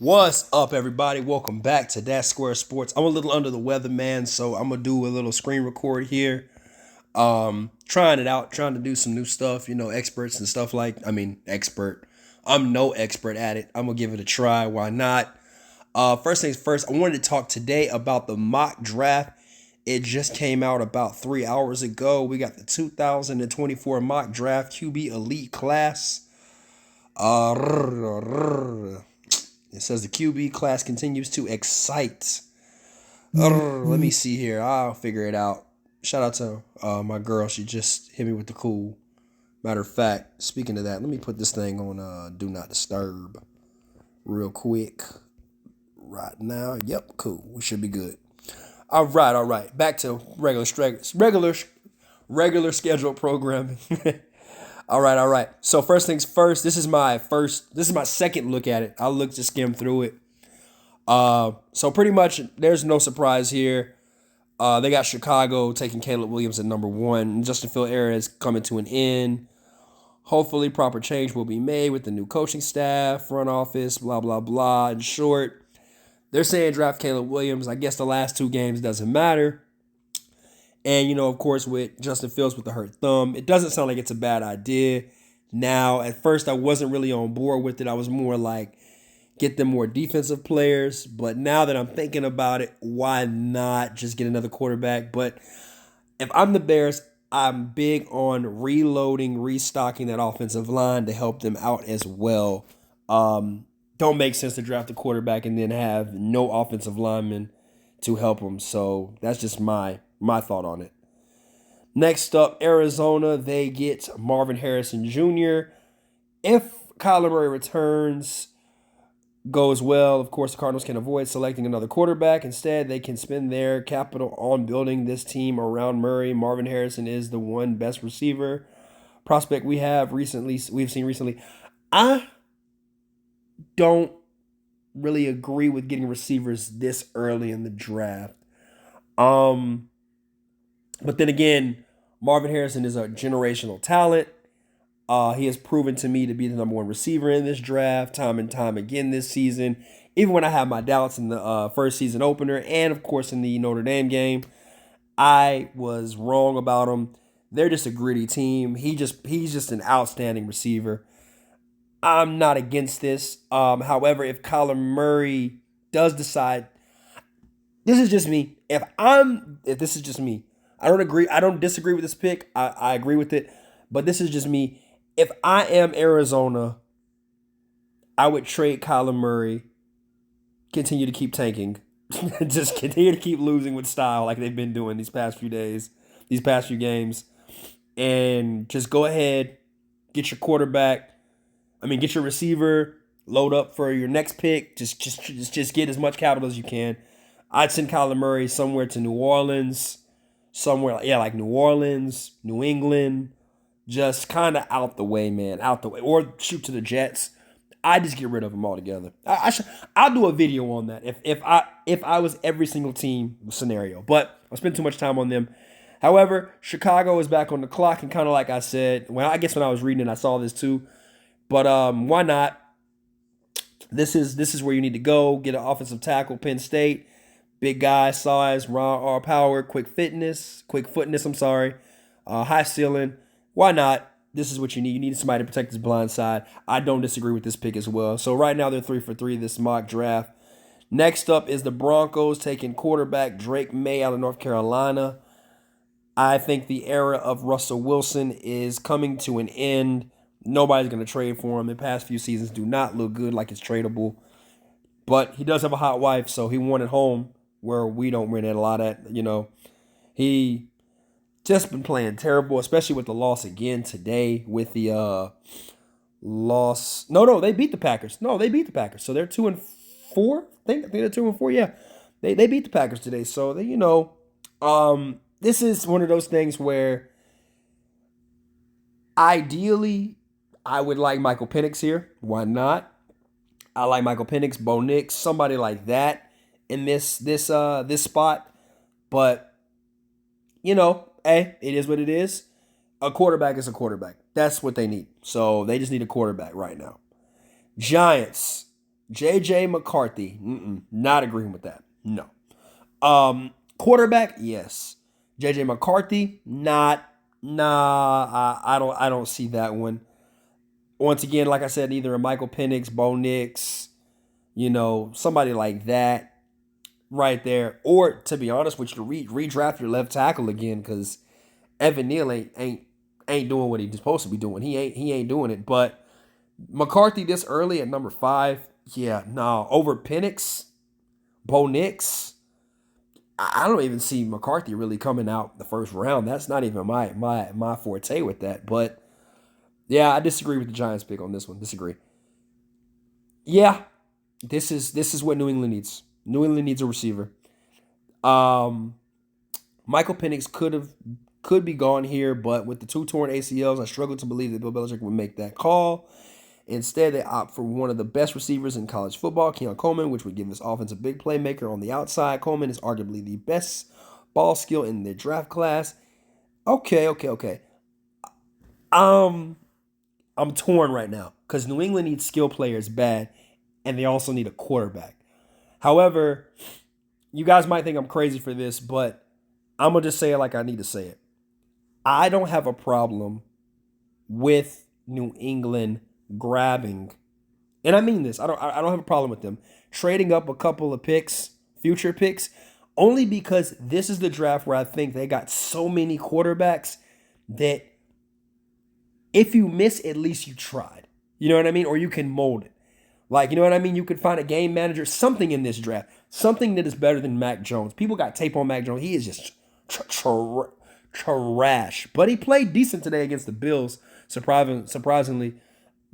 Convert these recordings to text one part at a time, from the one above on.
What's up, everybody? Welcome back to That Square Sports. I'm a little under the weather, man, so I'm gonna do a little screen record here. Trying it out, trying to do some new stuff. Experts and stuff expert. I'm no expert at it. I'm gonna give it a try. Why not? First things first, I wanted to talk today about the mock draft. It just came out about 3 hours ago. We got the 2024 mock draft QB elite class. It says the QB class continues to excite. Let me see here. I'll figure it out. Shout out to my girl. She just hit me with the cool. Matter of fact, speaking of that, let me put this thing on Do Not Disturb real quick. Right now. Yep, cool. We should be good. All right. Back to regular scheduled programming. All right. So first things first, this is my second look at it. I'll look to skim through it. So pretty much there's no surprise here. They got Chicago taking Caleb Williams at number 1. Justin Field era is coming to an end. Hopefully proper change will be made with the new coaching staff, front office, blah, blah, blah. In short, they're saying draft Caleb Williams. I guess the last 2 games doesn't matter. And, of course, with Justin Fields with the hurt thumb, it doesn't sound like it's a bad idea. Now, at first, I wasn't really on board with it. I was more like, get them more defensive players. But now that I'm thinking about it, why not just get another quarterback? But if I'm the Bears, I'm big on reloading, restocking that offensive line to help them out as well. Don't make sense to draft a quarterback and then have no offensive linemen to help them. So that's just my thought on it. Next up, Arizona, they get Marvin Harrison Jr. If Kyler Murray returns, goes well, of course, the Cardinals can avoid selecting another quarterback. Instead, they can spend their capital on building this team around Murray. Marvin Harrison is the one best receiver prospect we've seen recently. I don't really agree with getting receivers this early in the draft. But then again, Marvin Harrison is a generational talent. He has proven to me to be the number 1 receiver in this draft time and time again this season. Even when I had my doubts in the first season opener and, of course, in the Notre Dame game, I was wrong about him. They're just a gritty team. He's just an outstanding receiver. I'm not against this. However, if Kyler Murray does decide, this is just me. If this is just me, I don't disagree with this pick. I agree with it, but this is just me. If I am Arizona, I would trade Kyler Murray, continue to keep tanking, just continue to keep losing with style like they've been doing these past few games, and just go ahead, get your get your receiver, load up for your next pick. Just get as much capital as you can. I'd send Kyler Murray somewhere to New Orleans, like New Orleans, New England. Just kind of out the way, man. Out the way. Or shoot to the Jets. I just get rid of them altogether. I'll do a video on that if I was every single team scenario. But I'll spend too much time on them. However, Chicago is back on the clock, and kind of like I said, I guess when I was reading it, I saw this too. But why not? This is where you need to go. Get an offensive tackle, Penn State. Big guy, size, raw power, quick footness, high ceiling. Why not? This is what you need. You need somebody to protect his blind side. I don't disagree with this pick as well. So right now they're 3 for 3 this mock draft. Next up is the Broncos taking quarterback Drake May out of North Carolina. I think the era of Russell Wilson is coming to an end. Nobody's going to trade for him. The past few seasons do not look good, like it's tradable. But he does have a hot wife, so he won at home where we don't win at a lot at. He just been playing terrible, especially with the loss again today with the loss. No, they beat the Packers. So they're 2-4. I think they're 2-4. Yeah, they beat the Packers today. So this is one of those things where ideally I would like Michael Penix here. Why not? I like Michael Penix, Bo Nix, somebody like that in this spot. But hey, it is what it is. A quarterback is a quarterback. That's what they need. So they just need a quarterback right now. Giants J.J. McCarthy. Not agreeing with that. No. Quarterback, yes. J.J. McCarthy, not. Nah, I don't see that one. Once again, like I said, either a Michael Penix, Bo Nix, somebody like that right there. Or to be honest with you, redraft your left tackle again, because Evan Neal ain't doing what he's supposed to be doing. He ain't doing it. But McCarthy this early at number 5, yeah, no. Over Penix, Bo Nix, I don't even see McCarthy really coming out the first round. That's not even my forte with that. But yeah, I disagree with the Giants pick on this one. Disagree. Yeah, this is what New England needs. New England needs a receiver. Um, Michael Penix could be gone here, but with the 2 torn ACLs, I struggle to believe that Bill Belichick would make that call. Instead, they opt for one of the best receivers in college football, Keon Coleman, which would give this offense a big playmaker on the outside. Coleman is arguably the best ball skill in the draft class. Okay. I'm torn right now because New England needs skill players bad, and they also need a quarterback. However, you guys might think I'm crazy for this, but I'm gonna just say it like I need to say it. I don't have a problem with New England grabbing, and I mean this. I don't have a problem with them trading up a couple of picks, future picks, only because this is the draft where I think they got so many quarterbacks that if you miss, at least you tried. You know what I mean? Or you can mold it. Like, you know what I mean? You could find a game manager, something in this draft, something that is better than Mac Jones. People got tape on Mac Jones. He is just trash. But he played decent today against the Bills, surprisingly.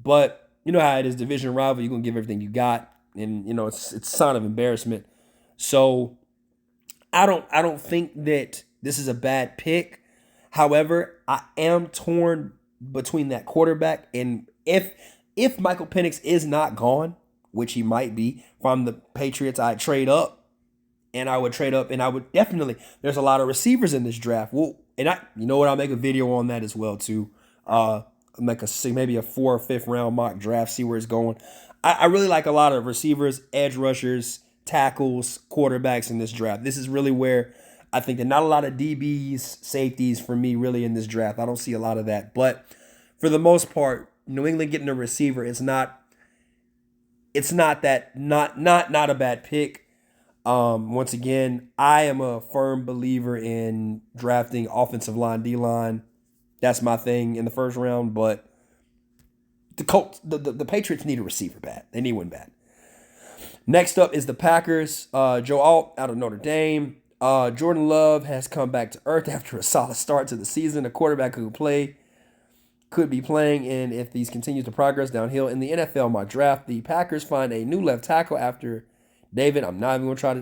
But you know how it is, division rival. You're going to give everything you got. And, it's a sign of embarrassment. So I don't think that this is a bad pick. However, I am torn between that quarterback, and if Michael Penix is not gone, which he might be from the Patriots, I'd trade up, and I would definitely. There's a lot of receivers in this draft. Well, and you know what? I'll make a video on that as well too. Make maybe a 4th or 5th round mock draft, see where it's going. I really like a lot of receivers, edge rushers, tackles, quarterbacks in this draft. This is really where I think that not a lot of DBs, safeties for me really in this draft. I don't see a lot of that. But for the most part, New England getting a receiver is not a bad pick. Once again, I am a firm believer in drafting offensive line, D-line. That's my thing in the first round. But the Colts, the Patriots need a receiver bad. They need one bad. Next up is the Packers. Joe Alt out of Notre Dame. Jordan Love has come back to earth after a solid start to the season. A quarterback who could be playing, and if these continues to progress downhill in the NFL mock draft, the Packers find a new left tackle after David. I'm not even going to try to.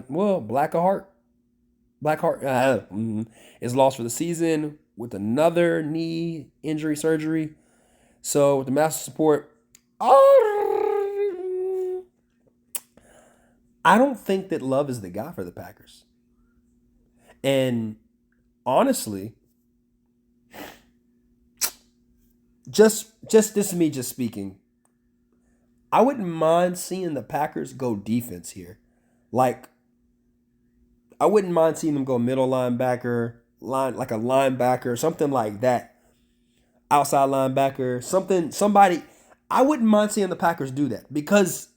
Blackheart is lost for the season with another knee injury surgery. So with the massive support, I don't think that Love is the guy for the Packers. And honestly, just this is me just speaking. I wouldn't mind seeing the Packers go defense here. Like, I wouldn't mind seeing them go middle linebacker, like a linebacker, something like that. Outside linebacker, somebody. I wouldn't mind seeing the Packers do that because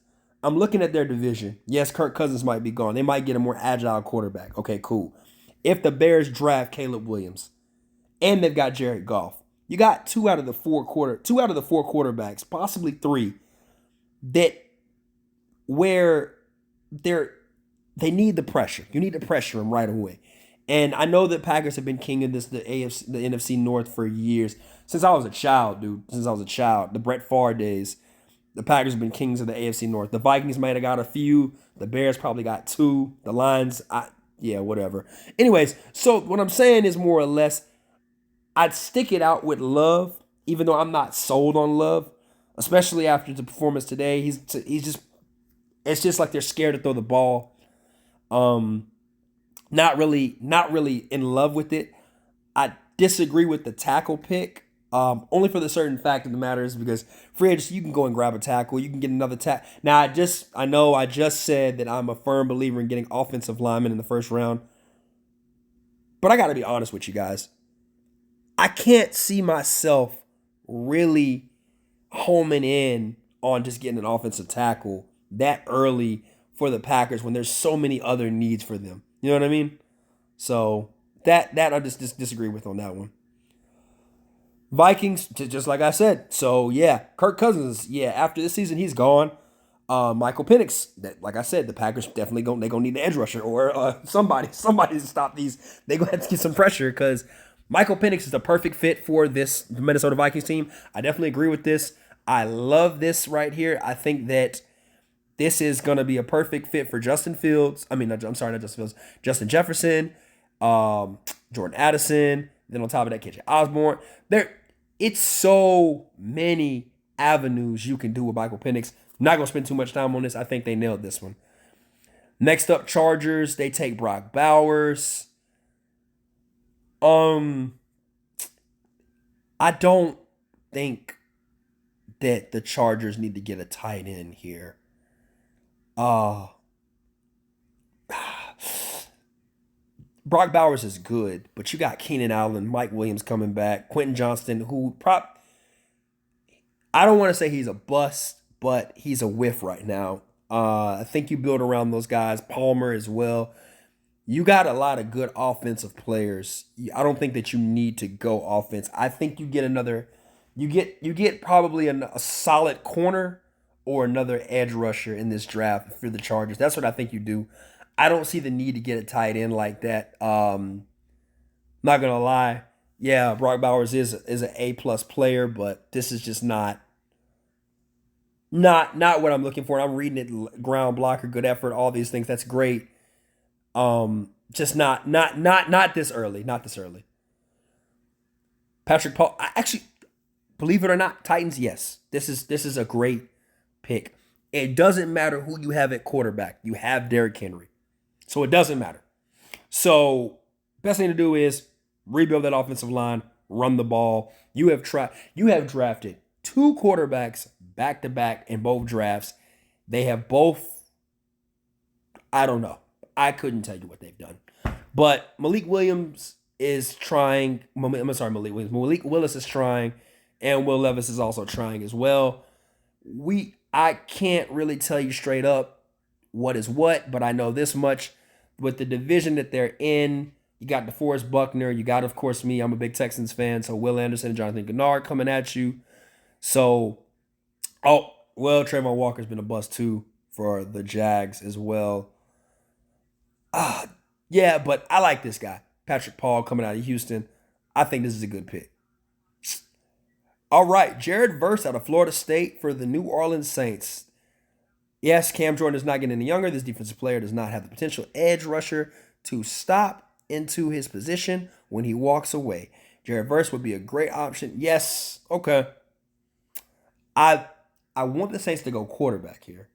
I'm looking at their division. Yes, Kirk Cousins might be gone. They might get a more agile quarterback. Okay, cool. If the Bears draft Caleb Williams and they've got Jared Goff, you got two out of the four quarterbacks, possibly 3, that where they need the pressure. You need to pressure them right away. And I know that Packers have been king of the NFC North for years. Since I was a child, dude. Since I was a child. The Brett Favre days. The Packers have been kings of the AFC North. The Vikings might have got a few. The Bears probably got 2. The Lions, whatever. Anyways, so what I'm saying is more or less, I'd stick it out with Love, even though I'm not sold on Love, especially after the performance today. He's just, it's just like they're scared to throw the ball. Not really in love with it. I disagree with the tackle pick. Only for the certain fact of the matter is because free agency, you can go and grab a tackle. You can get another tackle. Now, I know I just said that I'm a firm believer in getting offensive linemen in the first round, but I got to be honest with you guys. I can't see myself really homing in on just getting an offensive tackle that early for the Packers when there's so many other needs for them. You know what I mean? So that I just disagree with on that one. Vikings, just like I said. So yeah, Kirk Cousins. Yeah, after this season, he's gone. Michael Penix. That, like I said, the Packers definitely gonna need an edge rusher or somebody to stop these. They gonna have to get some pressure because Michael Penix is the perfect fit for this Minnesota Vikings team. I definitely agree with this. I love this right here. I think that this is gonna be a perfect fit for Justin Fields. I'm sorry, not Justin Fields. Justin Jefferson, Jordan Addison. Then on top of that, KJ Osborne. It's so many avenues you can do with Michael Penix. I'm not gonna spend too much time on this. I think they nailed this one. Next up, Chargers. They take Brock Bowers. I don't think that the Chargers need to get a tight end here. Brock Bowers is good, but you got Keenan Allen, Mike Williams coming back, Quentin Johnston, I don't want to say he's a bust, but he's a whiff right now. I think you build around those guys, Palmer as well. You got a lot of good offensive players. I don't think that you need to go offense. I think you get you get probably a solid corner or another edge rusher in this draft for the Chargers. That's what I think you do. I don't see the need to get a tight end like that. Not gonna lie, yeah, Brock Bowers is an A+ player, but this is just not what I'm looking for. I'm reading it: ground blocker, good effort, all these things. That's great. Just not this early. Not this early. Patrick Paul. Actually, believe it or not, Titans. Yes, this is a great pick. It doesn't matter who you have at quarterback. You have Derrick Henry. So it doesn't matter. So best thing to do is rebuild that offensive line, run the ball. You have drafted two quarterbacks back to back in both drafts. They have both, I don't know. I couldn't tell you what they've done. But Malik Williams is trying. I'm sorry, Malik Williams. Malik Willis is trying, and Will Levis is also trying as well. I can't really tell you straight up what is what, but I know this much. With the division that they're in, you got DeForest Buckner. You got, of course, me. I'm a big Texans fan, so Will Anderson and Jonathan Gennard coming at you. So, Trayvon Walker's been a bust too for the Jags as well. Yeah, but I like this guy. Patrick Paul coming out of Houston. I think this is a good pick. All right, Jared Verse out of Florida State for the New Orleans Saints. Yes, Cam Jordan is not getting any younger. This defensive player does not have the potential edge rusher to stop into his position when he walks away. Jared Verse would be a great option. Yes, okay. I want the Saints to go quarterback here.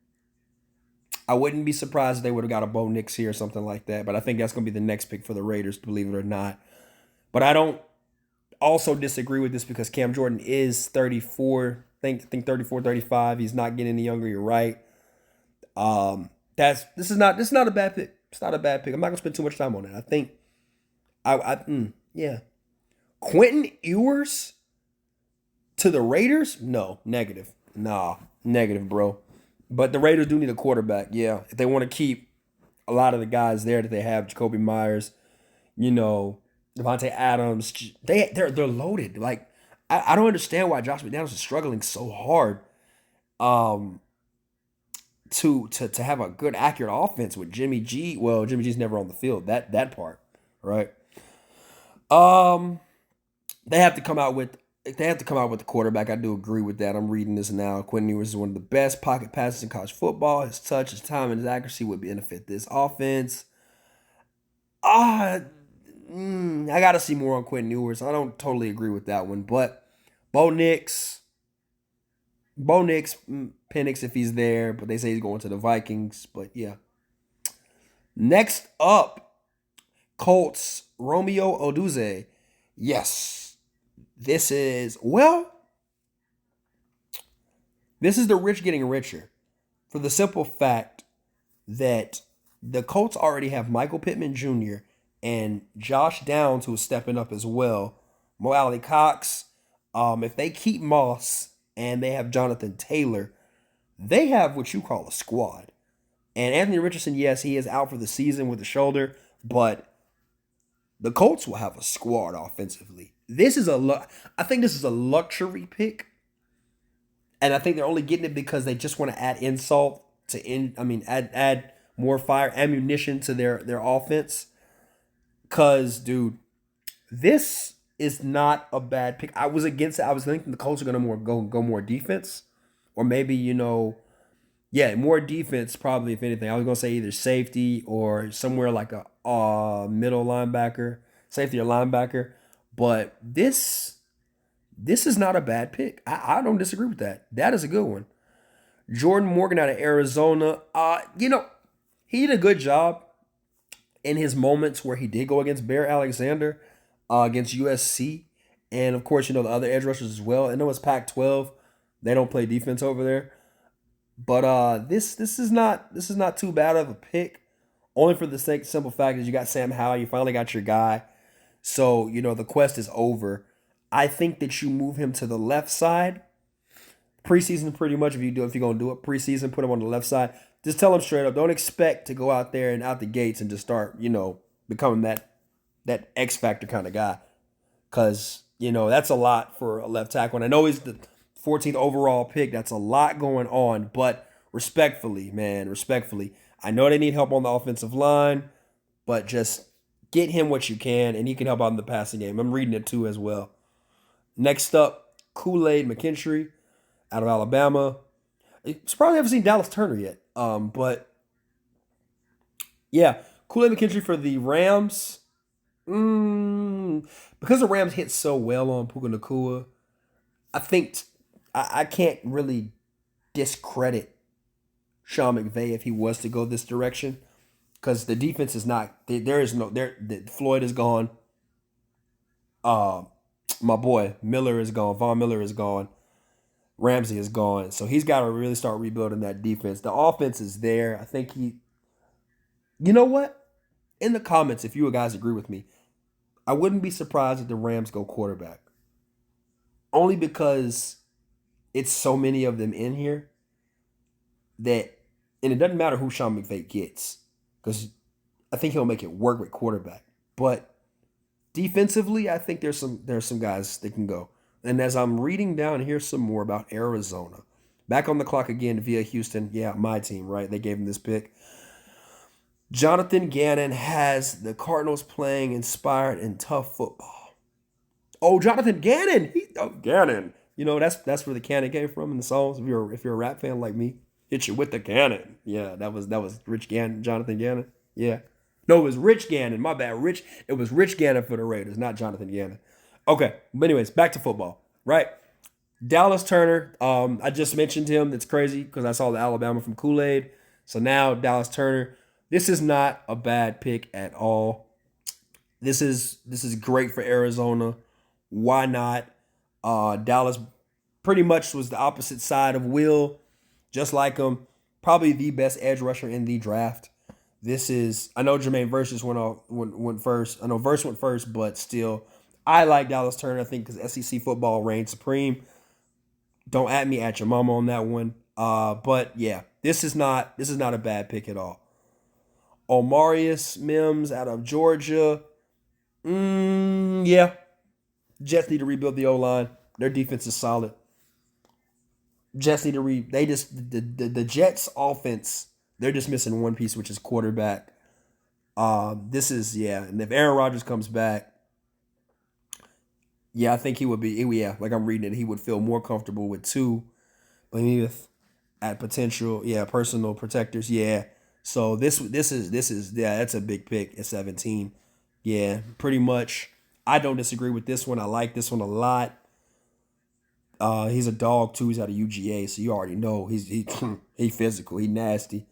I wouldn't be surprised if they would have got a Bo Nix here or something like that, but I think that's going to be the next pick for the Raiders, believe it or not. But I don't also disagree with this because Cam Jordan is 34, I think 34, 35. He's not getting any younger, you're right. This is not a bad pick. It's not a bad pick. I'm not gonna spend too much time on it. I think yeah. Quentin Ewers to the Raiders? No, negative. Nah, negative, bro. But the Raiders do need a quarterback. Yeah, if they want to keep a lot of the guys there that they have, Jacoby Myers, Devontae Adams, they're loaded. Like I don't understand why Josh McDaniels is struggling so hard. To have a good accurate offense with Jimmy G. Well, Jimmy G's never on the field. That part, right? They have to come out with the quarterback. I do agree with that. I'm reading this now. Quentin Ewers is one of the best pocket passers in college football. His touch, his time, and his accuracy would benefit this offense. I gotta see more on Quentin Ewers. I don't totally agree with that one, but Bo Nix, Penix if he's there, but they say he's going to the Vikings. But yeah. Next up, Colts, Romeo Oduze. Yes, This is, well, this is the rich getting richer for the simple fact that the Colts already have Michael Pittman Jr. and Josh Downs, who's stepping up as well. Mo Alley Cox. If they keep Moss and they have Jonathan Taylor, they have what you call a squad. And Anthony Richardson, yes, he is out for the season with the shoulder, but the Colts will have a squad offensively. I think this is a luxury pick, and I think they're only getting it because they just want to add insult to add more fire ammunition to their offense. Cause, dude, this is not a bad pick. I was against it. I was thinking the Colts are gonna go more defense, or maybe more defense probably. If anything, I was gonna say either safety or somewhere like a middle linebacker, safety or linebacker. But this is not a bad pick. I don't disagree with that. That is a good one. Jordan Morgan out of Arizona. He did a good job in his moments where he did go against Bear Alexander, against USC, and of course, the other edge rushers as well. I know it's Pac-12; they don't play defense over there, but this is not too bad of a pick. Only for the simple fact that you got Sam Howell, you finally got your guy, so the quest is over. I think that you move him to the left side. Preseason, pretty much, if you're gonna do it preseason, put him on the left side. Just tell him straight up. Don't expect to go out there and out the gates and just start, becoming that X factor kind of guy. Cause that's a lot for a left tackle. And I know he's the 14th overall pick. That's a lot going on. But respectfully, I know they need help on the offensive line, but just get him what you can, and he can help out in the passing game. I'm reading it too as well. Next up, Kool-Aid McKinstry out of Alabama. Surprised I haven't seen Dallas Turner yet. But yeah, Kool-Aid McKinstry for the Rams. Because the Rams hit so well on Puka Nacua, I think I can't really discredit Sean McVay if he was to go this direction, because the defense is not there. Floyd is gone. My boy Miller is gone. Von Miller is gone. Ramsey is gone. So he's got to really start rebuilding that defense. The offense is there. I think you know what? In the comments, if you guys agree with me, I wouldn't be surprised if the Rams go quarterback. Only because it's so many of them in here and it doesn't matter who Sean McVay gets, because I think he'll make it work with quarterback. But defensively, I think there's some guys that can go. And as I'm reading down, here's some more about Arizona. Back on the clock again via Houston. Yeah, my team, right? They gave him this pick. Jonathan Gannon has the Cardinals playing inspired and tough football. Oh, Jonathan Gannon! Gannon. That's where the cannon came from in the songs. If you're a rap fan like me, hit you with the cannon. Yeah, that was Rich Gannon, Jonathan Gannon. Yeah. No, it was Rich Gannon. My bad. It was Rich Gannon for the Raiders, not Jonathan Gannon. Okay, but anyways, back to football, right? Dallas Turner, I just mentioned him. That's crazy because I saw the Alabama from Kool-Aid. So now Dallas Turner. This is not a bad pick at all. This is great for Arizona. Why not? Dallas pretty much was the opposite side of Will, just like him. Probably the best edge rusher in the draft. I know Jermaine Versus went first. I know Verse went first, but still, I like Dallas Turner. I think because SEC football reigns supreme. Don't at me at your mama on that one. But yeah, this is not a bad pick at all. Omarius Mims out of Georgia. Yeah. Jets need to rebuild the O-line. Their defense is solid. Jets need to the Jets offense, they're just missing one piece, which is quarterback. And if Aaron Rodgers comes back, yeah, I think he would be, like I'm reading it, he would feel more comfortable with two, but with at potential, personal protectors, yeah. So this is that's a big pick at 17. Yeah, pretty much. I don't disagree with this one. I like this one a lot. He's a dog too. He's out of UGA, so you already know he physical. He nasty.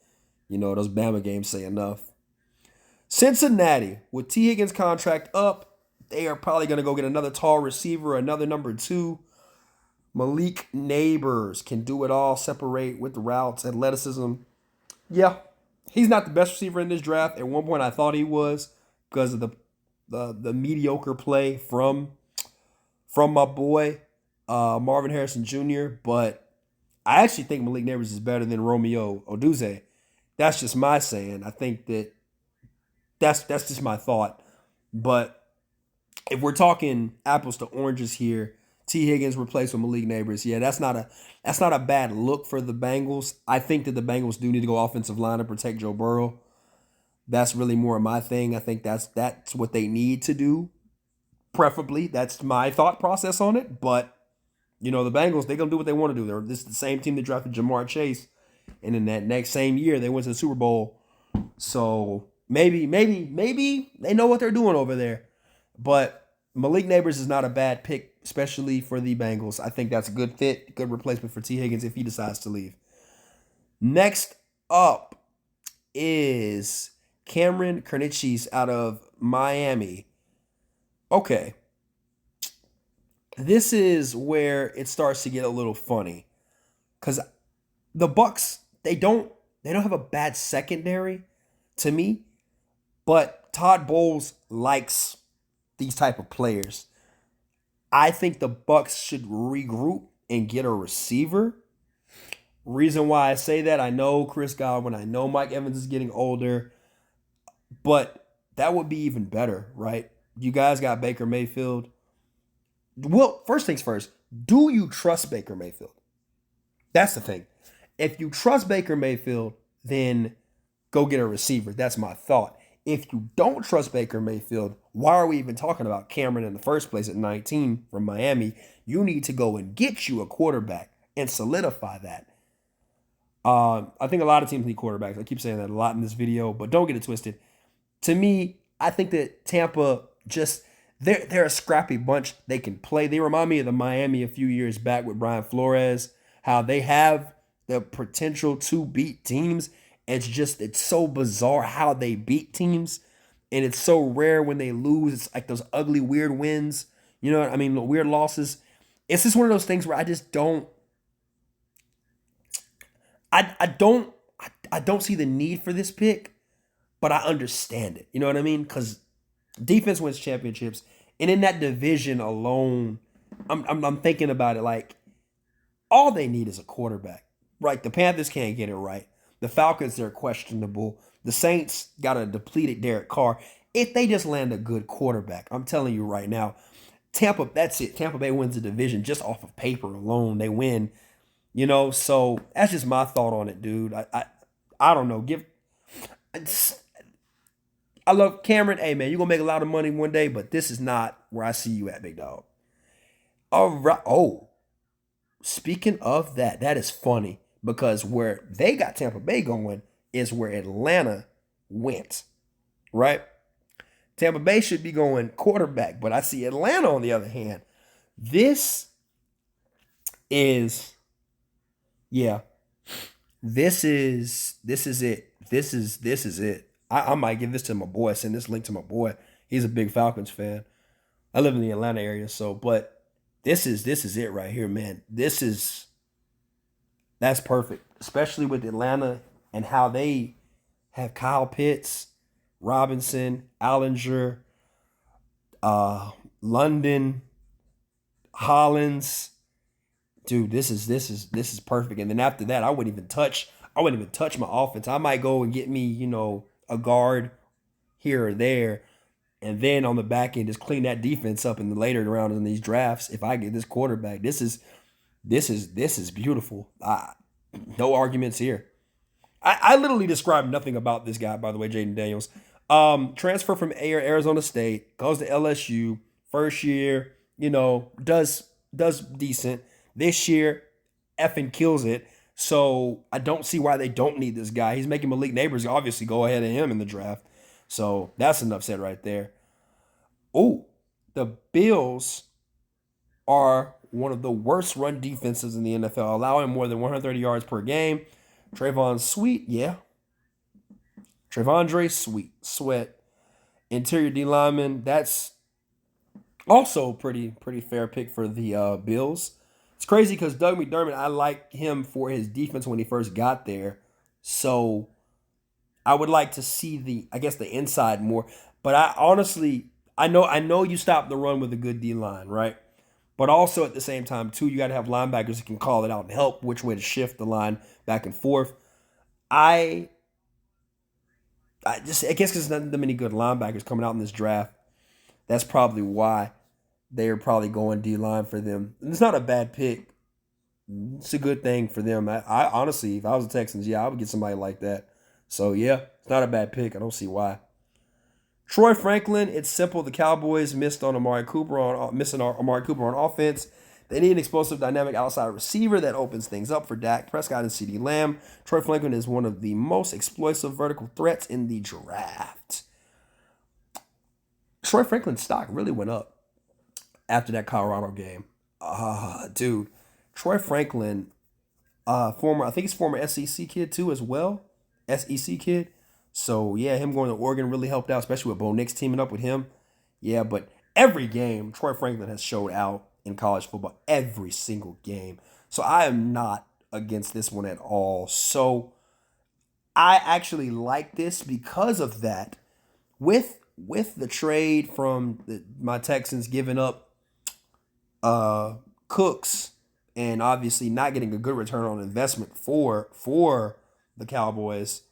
Those Bama games say enough. Cincinnati with T. Higgins contract up, they are probably going to go get another tall receiver, another number two. Malik Neighbors can do it all, separate with the routes, athleticism. Yeah, he's not the best receiver in this draft. At one point, I thought he was because of the mediocre play from my boy Marvin Harrison Jr. But I actually think Malik Neighbors is better than Romeo Oduze. That's just my saying. I think that's just my thought. But if we're talking apples to oranges here, T. Higgins replaced with Malik Neighbors. Yeah, that's not a bad look for the Bengals. I think that the Bengals do need to go offensive line to protect Joe Burrow. That's really more of my thing. I think that's what they need to do. Preferably, that's my thought process on it. But the Bengals, they're gonna do what they want to do. This is the same team that drafted Jamar Chase, and in that next same year they went to the Super Bowl. So maybe they know what they're doing over there. But Malik Neighbors is not a bad pick, especially for the Bengals. I think that's a good fit, good replacement for T. Higgins if he decides to leave. Next up is Cameron Kernichis out of Miami. Okay. This is where it starts to get a little funny. Because the Bucks, they don't have a bad secondary to me, but Todd Bowles likes these type of players. I think the Bucks should regroup and get a receiver. Reason why I say that, I know Chris Godwin, I know Mike Evans is getting older, but that would be even better, right? You guys got Baker Mayfield. Well, first things first, do you trust Baker Mayfield? That's the thing. If you trust Baker Mayfield, then go get a receiver. That's my thought. If you don't trust Baker Mayfield, why are we even talking about Cameron in the first place at 19 from Miami? You need to go and get you a quarterback and solidify that. I think a lot of teams need quarterbacks. I keep saying that a lot in this video, but don't get it twisted. To me, I think that Tampa just they're a scrappy bunch. They can play. They remind me of the Miami a few years back with Brian Flores, how they have the potential to beat teams. It's so bizarre how they beat teams, and it's so rare when they lose. It's like those ugly, weird wins. You know what I mean? Weird losses. It's just one of those things where I just don't. I don't see the need for this pick, but I understand it. You know what I mean? Because defense wins championships, and in that division alone, I'm thinking about it like all they need is a quarterback. Right? The Panthers can't get it right. The Falcons, they're questionable. The Saints got a depleted Derek Carr. If they just land a good quarterback, I'm telling you right now, Tampa, that's it. Tampa Bay wins the division just off of paper alone. They win. So that's just my thought on it, dude. I don't know. I love Cameron. Hey, man, you're going to make a lot of money one day, but this is not where I see you at, big dog. All right. Oh, speaking of that, that is funny because where they got Tampa Bay going is where Atlanta went, right? Tampa Bay should be going quarterback, but I see Atlanta on the other hand. This is it. This is it. I might give this to my boy. Send this link to my boy. He's a big Falcons fan. I live in the Atlanta area, but this is it right here, man. That's perfect, especially with Atlanta and how they have Kyle Pitts, Robinson, Allinger, London, Hollins. Dude, this is perfect. And then after that, I wouldn't even touch my offense. I might go and get me, a guard here or there, and then on the back end just clean that defense up in the later rounds in these drafts. If I get this quarterback, this is beautiful. No arguments here. I literally described nothing about this guy, by the way, Jaden Daniels. Transfer from Arizona State, goes to LSU, first year, does decent. This year, effing kills it. So I don't see why they don't need this guy. He's making Malik Neighbors obviously go ahead of him in the draft. So that's enough said right there. Oh, the Bills are one of the worst run defenses in the NFL, allowing more than 130 yards per game. Trayvon Sweet, yeah. Trayvondre Sweat. Interior D lineman, that's Also, pretty fair pick for the Bills. It's crazy because Doug McDermott, I like him for his defense when he first got there. So I would like to see I guess the inside more. But I honestly, I know you stop the run with a good D line, right? But also at the same time, too, you got to have linebackers that can call it out and help which way to shift the line back and forth. I, I guess because there's not that many good linebackers coming out in this draft. That's probably why they're probably going D line for them. And it's not a bad pick. It's a good thing for them. I honestly, if I was the Texans, yeah, I would get somebody like that. So yeah, it's not a bad pick. I don't see why. Troy Franklin, it's simple. The Cowboys missing Amari Cooper on offense. They need an explosive, dynamic outside receiver that opens things up for Dak Prescott and CeeDee Lamb. Troy Franklin is one of the most explosive vertical threats in the draft. Troy Franklin's stock really went up after that Colorado game. Dude, Troy Franklin, I think he's former SEC kid too as well, SEC kid. So yeah, him going to Oregon really helped out, especially with Bo Nix teaming up with him. Yeah, but every game Troy Franklin has showed out in college football, every single game. So I am not against this one at all. So I actually like this because of that. With the trade from my Texans giving up Cooks and obviously not getting a good return on investment for the Cowboys.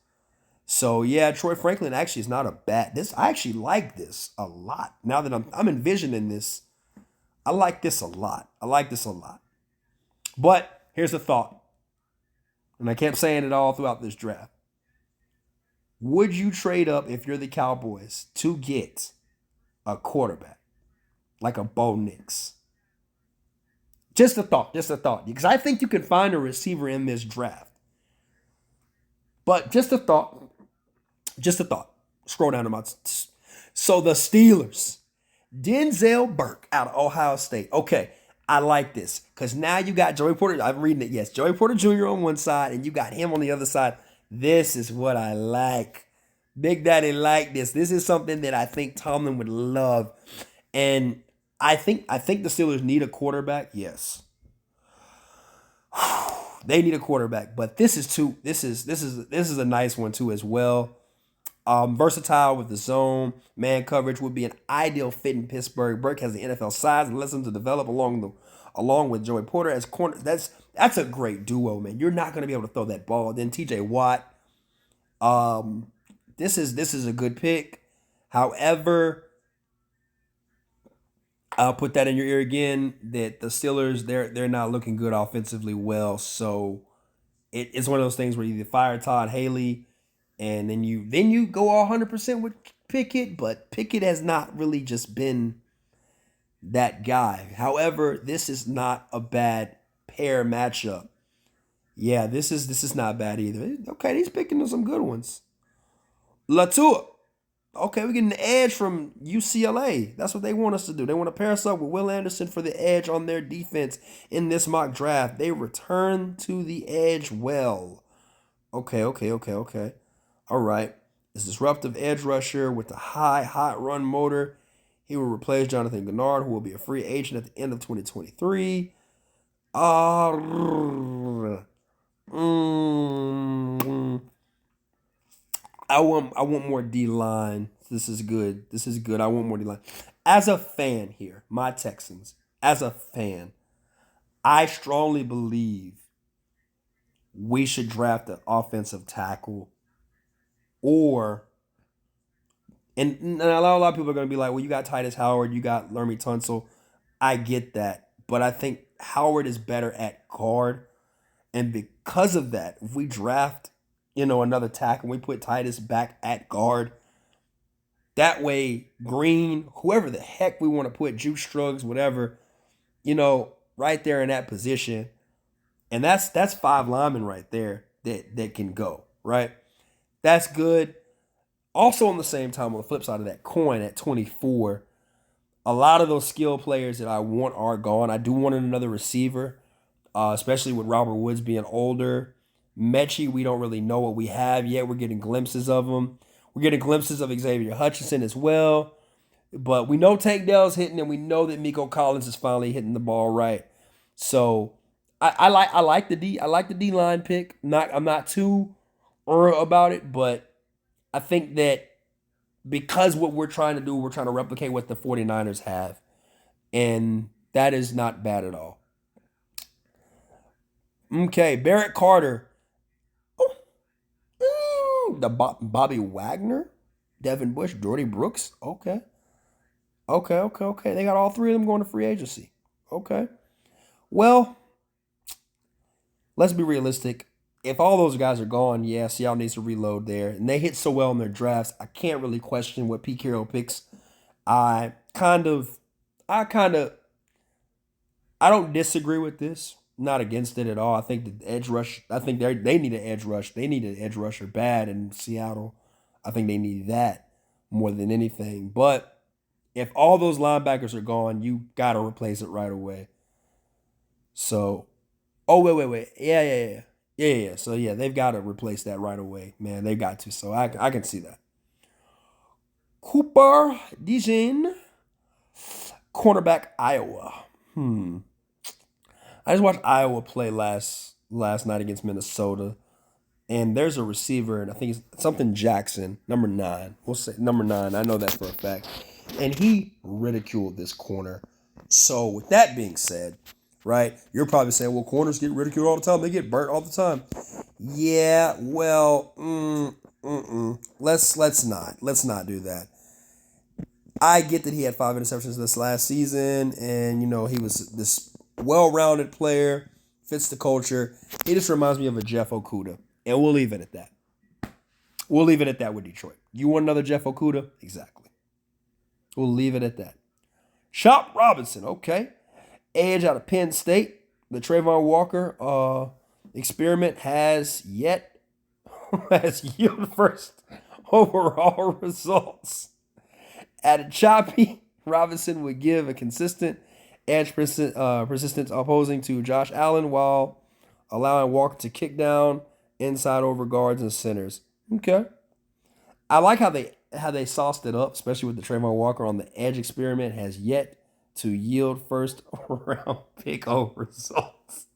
So yeah, Troy Franklin actually is not a bad. This I actually like this a lot. Now that I'm envisioning this, I like this a lot. I like this a lot. But here's the thought, and I kept saying it all throughout this draft. Would you trade up if you're the Cowboys to get a quarterback like a Bo Nix? Just a thought, just a thought. Because I think you can find a receiver in this draft. But just a thought, just a thought. Scroll down to my. So the Steelers, Denzel Burke out of Ohio State. Okay, I like this because now you got Joey Porter. I'm reading it. Yes, Joey Porter Jr. on one side, and you got him on the other side. This is what I like. Big Daddy like this. This is something that I think Tomlin would love, and I think the Steelers need a quarterback. Yes, they need a quarterback, but this is a nice one too as well. Versatile with the zone, man coverage would be an ideal fit in Pittsburgh. Burke has the NFL size and lets him to develop along with Joey Porter as corner. That's a great duo, man. You're not going to be able to throw that ball. Then T.J. Watt. Um, this is a good pick. However, I'll put that in your ear again. That the Steelers they're not looking good offensively well. So it's one of those things where you either fire Todd Haley and then you go 100% with Pickett, but Pickett has not really just been that guy. However, this is not a bad pair matchup. Yeah, this is not bad either. Okay, he's picking some good ones. Latua. Okay, we're getting the edge from UCLA. That's what they want us to do. They want to pair us up with Will Anderson for the edge on their defense in this mock draft. They return to the edge well. Okay. All right. This disruptive edge rusher with the high, hot run motor. He will replace Jonathan Gennard, who will be a free agent at the end of 2023. Mm, I want more D line. This is good. This is good. I want more D line. As a fan here, my Texans. As a fan, I strongly believe we should draft an offensive tackle or and a lot of people are going to be like, well, you got Titus Howard, you got Lermy Tunsil. I get that, but I think Howard is better at guard, and because of that, if we draft, another tackle, we put Titus back at guard. That way, Green, whoever the heck we want to put, Juice Struggs, whatever, right there in that position, and that's five linemen right there that can go right. That's good. Also, on the same time, on the flip side of that coin, at 24, a lot of those skill players that I want are gone. I do want another receiver, especially with Robert Woods being older. Mechie, we don't really know what we have yet. We're getting glimpses of him. We're getting glimpses of Xavier Hutchinson as well. But we know Tank Dell's hitting, and we know that Miko Collins is finally hitting the ball right. So I like the D line pick. I'm not too about it, but I think that because what we're trying to do, we're trying to replicate what the 49ers have. And that is not bad at all. Okay, Barrett Carter. The Bobby Wagner, Devin Bush, Jordy Brooks. Okay. They got all three of them going to free agency. Okay. Well, let's be realistic. If all those guys are gone, yeah, Seattle needs to reload there. And they hit so well in their drafts, I can't really question what Pete Carroll picks. I kind of, I kind of, I don't disagree with this. Not against it at all. I think the edge rush. I think they need an edge rush. They need an edge rusher bad in Seattle. I think they need that more than anything. But if all those linebackers are gone, you gotta replace it right away. So, oh wait, yeah. So yeah, they've got to replace that right away, man. They got to. So I can see that. Cooper DeJean, cornerback Iowa. I just watched Iowa play last night against Minnesota, and there's a receiver, and I think it's something Jackson, number 9. We'll say number 9. I know that for a fact, and he ridiculed this corner. So with that being said, right, you're probably saying, well, corners get ridiculed all the time. They get burnt all the time. Yeah, well, let's not do that. I get that he had 5 interceptions this last season, and he was this well-rounded player, fits the culture. He just reminds me of a Jeff Okuda, and we'll leave it at that. We'll leave it at that with Detroit. You want another Jeff Okuda? Exactly. We'll leave it at that. Chop Robinson, okay. Edge out of Penn State. The Trayvon Walker experiment has yielded first overall results. At a choppy, Robinson would give a consistent edge persistence opposing to Josh Allen while allowing Walker to kick down inside over guards and centers. Okay. I like how they sauced it up, especially with the Trayvon Walker on the edge experiment has yet to yield first round pick over results.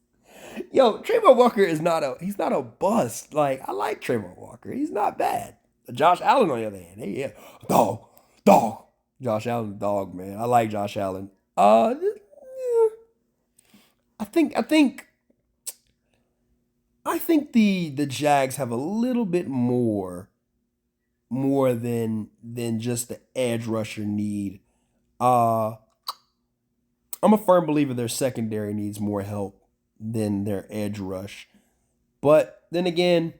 Yo, Trayvon Walker is he's not a bust. Like, I like Trayvon Walker. He's not bad. Josh Allen on the other hand, hey, yeah, dog. Josh Allen, dog, man. I like Josh Allen. Yeah. I think the Jags have a little bit more than just the edge rusher need. Uh I'm a firm believer their secondary needs more help than their edge rush. But then again,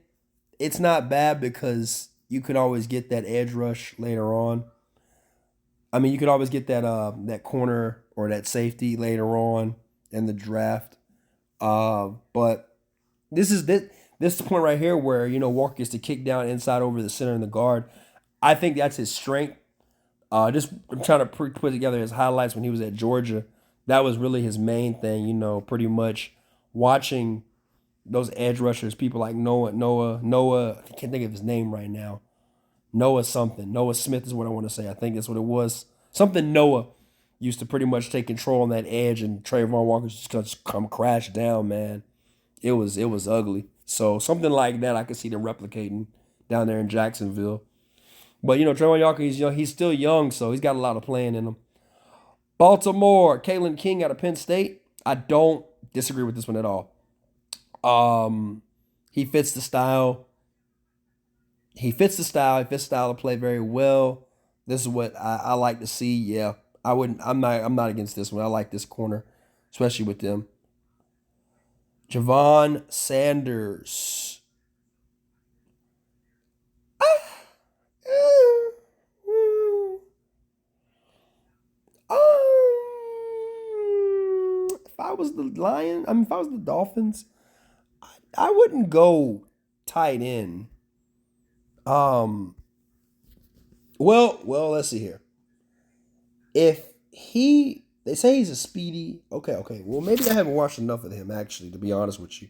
it's not bad because you could always get that edge rush later on. I mean, you could always get that corner or that safety later on in the draft. But this point right here where Walker gets to kick down inside over the center and the guard. I think that's his strength. Just I'm trying to put together his highlights when he was at Georgia. That was really his main thing. Pretty much watching those edge rushers, people like Noah. I can't think of his name right now. Noah something. Noah Smith is what I want to say. I think that's what it was. Something Noah used to pretty much take control on that edge, and Trayvon Walker just gonna come crash down, man. It was ugly. So something like that I could see them replicating down there in Jacksonville. But Trayvon Walker, he's young. He's still young, so he's got a lot of playing in him. Baltimore, Kalen King out of Penn State. I don't disagree with this one at all. He fits the style. He fits the style of play very well. This is what I like to see. Yeah, I wouldn't. I'm not against this one. I like this corner, especially with them. Javon Sanders. If I was the if I was the Dolphins, I wouldn't go tight end. Um, let's see here. If they say he's a speedy. Okay. Well, maybe I haven't watched enough of him actually, to be honest with you.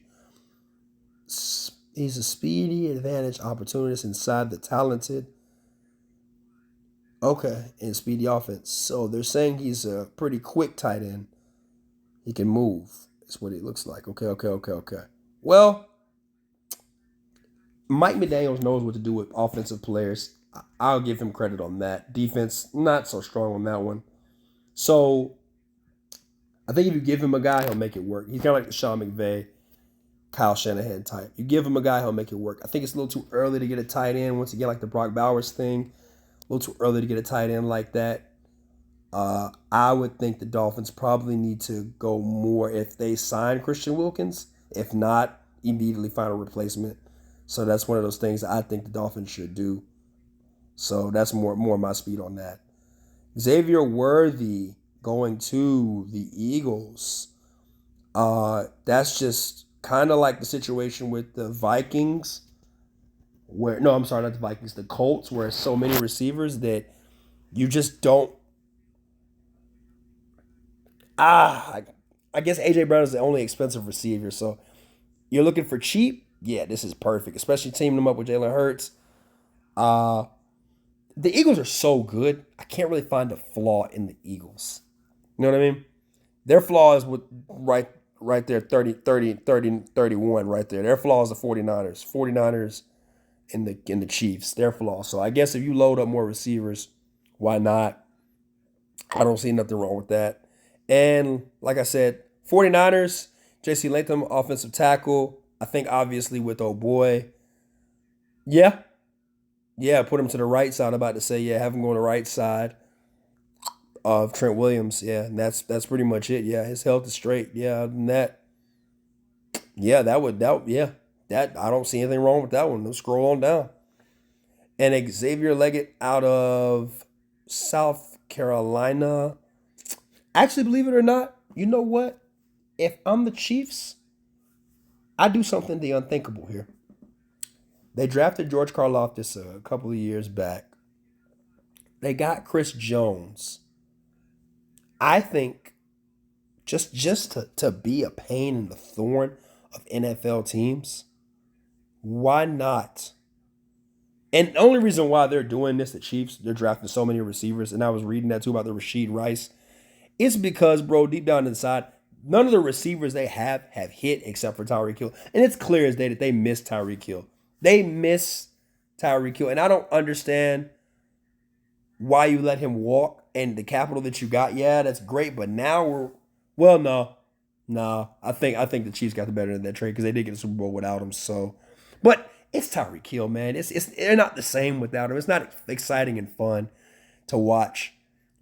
He's a speedy advantage opportunist inside the talented. Okay, and speedy offense. So they're saying he's a pretty quick tight end. He can move. That's what he looks like. Okay. Well, Mike McDaniels knows what to do with offensive players. I'll give him credit on that. Defense, not so strong on that one. So I think if you give him a guy, he'll make it work. He's kind of like the Sean McVay, Kyle Shanahan type. You give him a guy, he'll make it work. I think it's a little too early to get a tight end. Once again, like the Brock Bowers thing, a little too early to get a tight end like that. I would think the Dolphins probably need to go more if they sign Christian Wilkins. If not, immediately find a replacement. So that's one of those things I think the Dolphins should do. So that's more my speed on that. Xavier Worthy going to the Eagles. That's just kind of like the situation with the Vikings. Where no, I'm sorry, not the Vikings, the Colts, where so many receivers that you just don't. I guess AJ Brown is the only expensive receiver. So you're looking for cheap. Yeah, this is perfect, especially teaming them up with Jalen Hurts. Uh, the Eagles are so good. I can't really find a flaw in the Eagles. You know what I mean? Their flaw is with right there, 31 right there. Their flaw is the 49ers. 49ers in the Chiefs. Their flaw. So I guess if you load up more receivers, why not? I don't see nothing wrong with that. And like I said, 49ers, JC Latham, offensive tackle. I think obviously with oh boy. Yeah. Yeah, put him to the right side. I'm about to say, yeah, have him go on the right side of Trent Williams. Yeah, and that's pretty much it. Yeah, his health is straight. Yeah, other than that, yeah, that I don't see anything wrong with that one. Let's scroll on down. And Xavier Leggett out of South Carolina. Actually, believe it or not, you know what? If I'm the Chiefs, I do something the unthinkable here. They drafted George Karlaftis a couple of years back. They got Chris Jones. I think just to be a pain in the thorn of NFL teams, why not? And the only reason why they're doing this, the Chiefs, they're drafting so many receivers, and I was reading that too about the Rashid Rice. It's because, bro, deep down inside, none of the receivers they have hit except for Tyreek Hill. And it's clear as day that they miss Tyreek Hill. They miss Tyreek Hill. And I don't understand why you let him walk and the capital that you got. Yeah, that's great. But now no. I think the Chiefs got the better of that trade because they did get the Super Bowl without him. So, but it's Tyreek Hill, man. It's they're not the same without him. It's not exciting and fun to watch.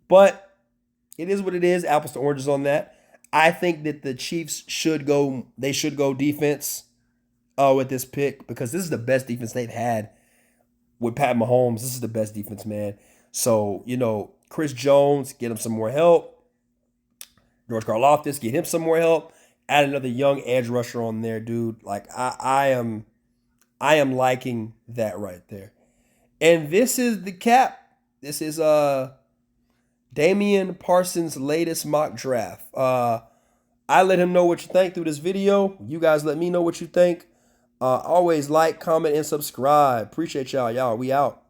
But it is what it is. Apples to oranges on that. I think that the Chiefs should go. They should go defense with this pick because this is the best defense they've had with Pat Mahomes. This is the best defense, man. So Chris Jones, get him some more help. George Karlaftis, get him some more help. Add another young edge rusher on there, dude. Like I am liking that right there. And this is the cap. This is Damian Parsons' latest mock draft. I let him know what you think through this video. You guys let me know what you think. Always like, comment, and subscribe. Appreciate y'all. We out.